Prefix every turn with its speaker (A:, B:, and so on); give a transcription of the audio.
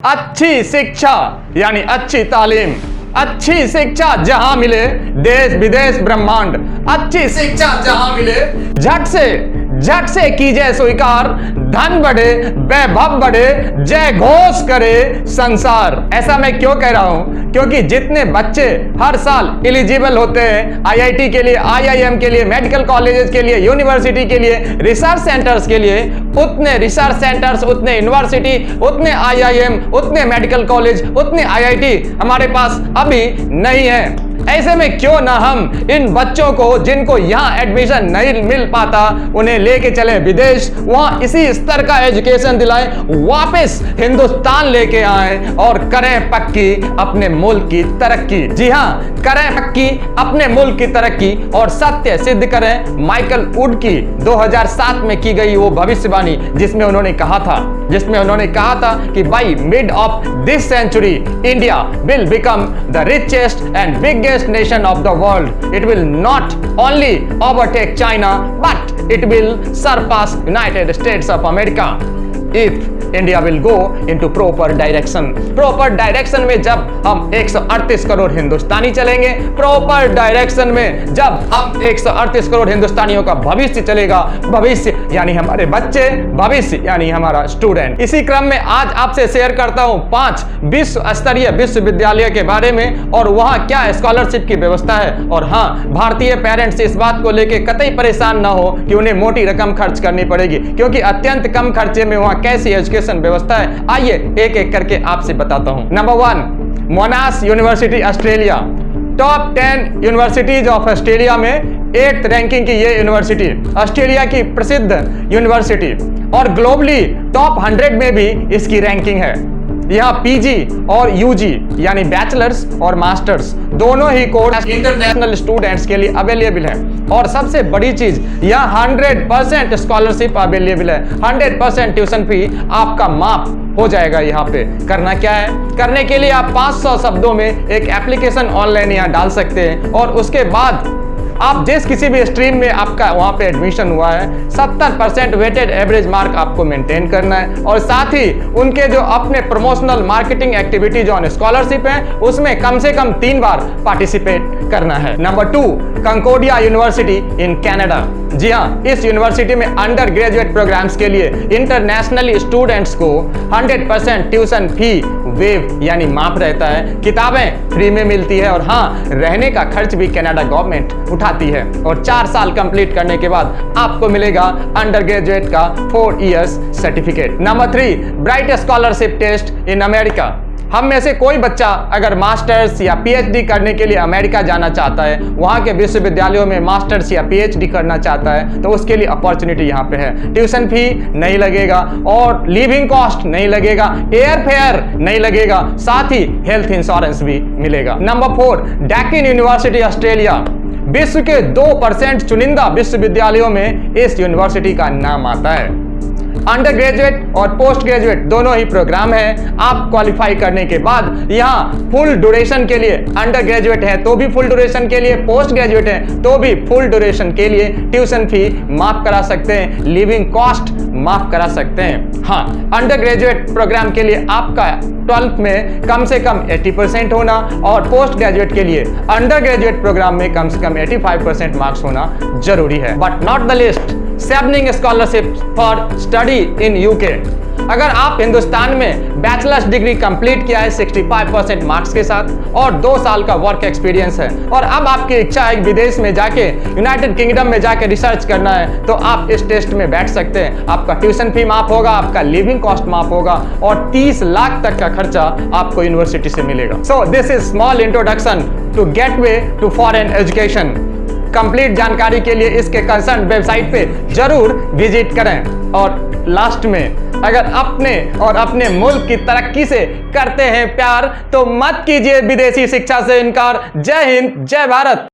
A: अच्छी शिक्षा यानी अच्छी तालीम, अच्छी शिक्षा जहां मिले देश विदेश ब्रह्मांड, अच्छी शिक्षा जहां मिले झट से कीजिए स्वीकार, धन बढ़े वैभव बढ़े जय घोष करे संसार। ऐसा मैं क्यों कह रहा हूं? क्योंकि जितने बच्चे हर साल एलिजिबल होते हैं आईआईटी के लिए, आईआईएम के लिए, मेडिकल कॉलेजेस के लिए, यूनिवर्सिटी के लिए, रिसर्च सेंटर्स के लिए, उतने रिसर्च सेंटर्स, उतने यूनिवर्सिटी, उतने आईआईएम, उतने मेडिकल कॉलेज, उतने आईआईटी हमारे पास अभी नहीं है। ऐसे में क्यों ना हम इन बच्चों को जिनको यहां एडमिशन नहीं मिल पाता उन्हें लेके चले विदेश, वहां इसी स्तर का एजुकेशन दिलाएं, वापस हिंदुस्तान लेके आए और करें पक्की अपने मुल्क की तरक्की। जी हां, करें पक्की अपने मुल्क की तरक्की और सत्य सिद्ध करें माइकल वुड की 2007 में की गई वो भविष्यवाणी जिसमें उन्होंने कहा था कि by mid of this century India will become the richest and biggest nation of the world. It will not only overtake China, but it will surpass United States of America if India will go into proper direction. Proper direction में जब हम 138 करोड़ हिंदुस्तानी चलेंगे, proper direction में जब हम 138 करोड़ हिंदुस्तानियों का भविष्य चलेगा, भविष्य यानी हमारे बच्चे, भविष्य यानी हमारा स्टूडेंट। इसी क्रम में आज आपसे शेयर करता हूं 5 विश्व स्तरीय विश्वविद्यालय के बारे में और वहां क्या स्कॉलरशिप की व्यवस्था है। और हाँ, भारतीय पेरेंट्स इस बात को लेकर कतई परेशान ना हो कि उन्हें मोटी रकम खर्च करनी पड़ेगी, क्योंकि अत्यंत कम खर्चे में वहां कैसी एजुकेशन व्यवस्था है, आइए एक एक करके आपसे बताता हूं। Number 1, मोनाश university Australia. Top 10 universities of Australia में 8th रैंकिंग की ये यूनिवर्सिटी, ऑस्ट्रेलिया की प्रसिद्ध यूनिवर्सिटी और ग्लोबली टॉप 100 में भी इसकी रैंकिंग है। यहाँ पीजी और यूजी यानी बैचलर्स और मास्टर्स दोनों ही कोर्स इंटरनेशनल स्टूडेंट्स के लिए अवेलेबल है। और सबसे बड़ी चीज, यहाँ 100% स्कॉलरशिप अवेलेबल है, 100% ट्यूशन फी आपका माफ हो जाएगा। यहाँ पे करना क्या है? करने के लिए आप 500 शब्दों में एक एप्लीकेशन ऑनलाइन यहाँ डाल सकते हैं और उसके बाद आप जिस किसी भी स्ट्रीम में आपका वहां पे एडमिशन हुआ है 70% वेटेड एवरेज मार्क आपको मेंटेन करना है और साथ ही उनके जो अपने प्रमोशनल मार्केटिंग एक्टिविटी जो ऑन स्कॉलरशिप है उसमें कम से कम 3 बार पार्टिसिपेट करना है। Number 2, Concordia university in Canada. जी हाँ, इस यूनिवर्सिटी में अंडर ग्रेजुएट प्रोग्राम्स के लिए इंटरनेशनली स्टूडेंट्स को 100% ट्यूशन फी वेव यानी माफ रहता है, किताबें फ्री में मिलती है और हाँ, रहने का खर्च भी कनाडा गवर्नमेंट उठाती है। और 4 साल कंप्लीट करने के बाद आपको मिलेगा अंडर ग्रेजुएट का 4 years certificate. Number 3, bright scholarship test in America. हम में से कोई बच्चा अगर मास्टर्स या पीएचडी करने के लिए अमेरिका जाना चाहता है, वहां के विश्वविद्यालयों में मास्टर्स या पीएचडी करना चाहता है, तो उसके लिए अपॉर्चुनिटी यहाँ पे है। ट्यूशन फी नहीं लगेगा और लिविंग कॉस्ट नहीं लगेगा, एयर फेयर नहीं लगेगा, साथ ही हेल्थ इंश्योरेंस भी मिलेगा। Number 4, Deccan university Australia. विश्व के 2% चुनिंदा विश्वविद्यालयों में इस यूनिवर्सिटी का नाम आता है। अंडर ग्रेजुएट और पोस्ट ग्रेजुएट दोनों ही प्रोग्राम है। आप क्वालिफाई करने के बाद यहाँ फुल ड्यूरेशन के लिए, अंडर ग्रेजुएट है तो भी फुल ड्यूरेशन के लिए, पोस्ट ग्रेजुएट है तो भी फुल ड्यूरेशन के लिए ट्यूशन फी माफ करा सकते हैं, लिविंग कॉस्ट माफ करा सकते हैं। हाँ, अंडर ग्रेजुएट प्रोग्राम के लिए आपका 12th में कम से कम 80% होना और पोस्ट ग्रेजुएट के लिए अंडर ग्रेजुएट प्रोग्राम में कम से कम 85% मार्क्स होना जरूरी है। But not the list, Chevening scholarship for study in UK. अगर आप हिंदुस्तान में बैचलर्स डिग्री कंप्लीट किया है 65% मार्क्स के साथ और 2 साल का वर्क एक्सपीरियंस है और अब आपकी इच्छा है विदेश में जाके, यूनाइटेड किंगडम में जाके रिसर्च करना है, तो आप इस टेस्ट में बैठ सकते हैं। आपका ट्यूशन फी माफ होगा, आपका लिविंग कॉस्ट माफ होगा और 30 लाख तक का खर्चा आपको यूनिवर्सिटी से मिलेगा। So this is small introduction to gateway to foreign education. Complete जानकारी के लिए इसके कंसर्न वेबसाइट पे जरूर विजिट करें। और लास्ट में, अगर अपने और अपने मुल्क की तरक्की से करते हैं प्यार तो मत कीजिए विदेशी शिक्षा से इनकार। जय हिंद, जय भारत।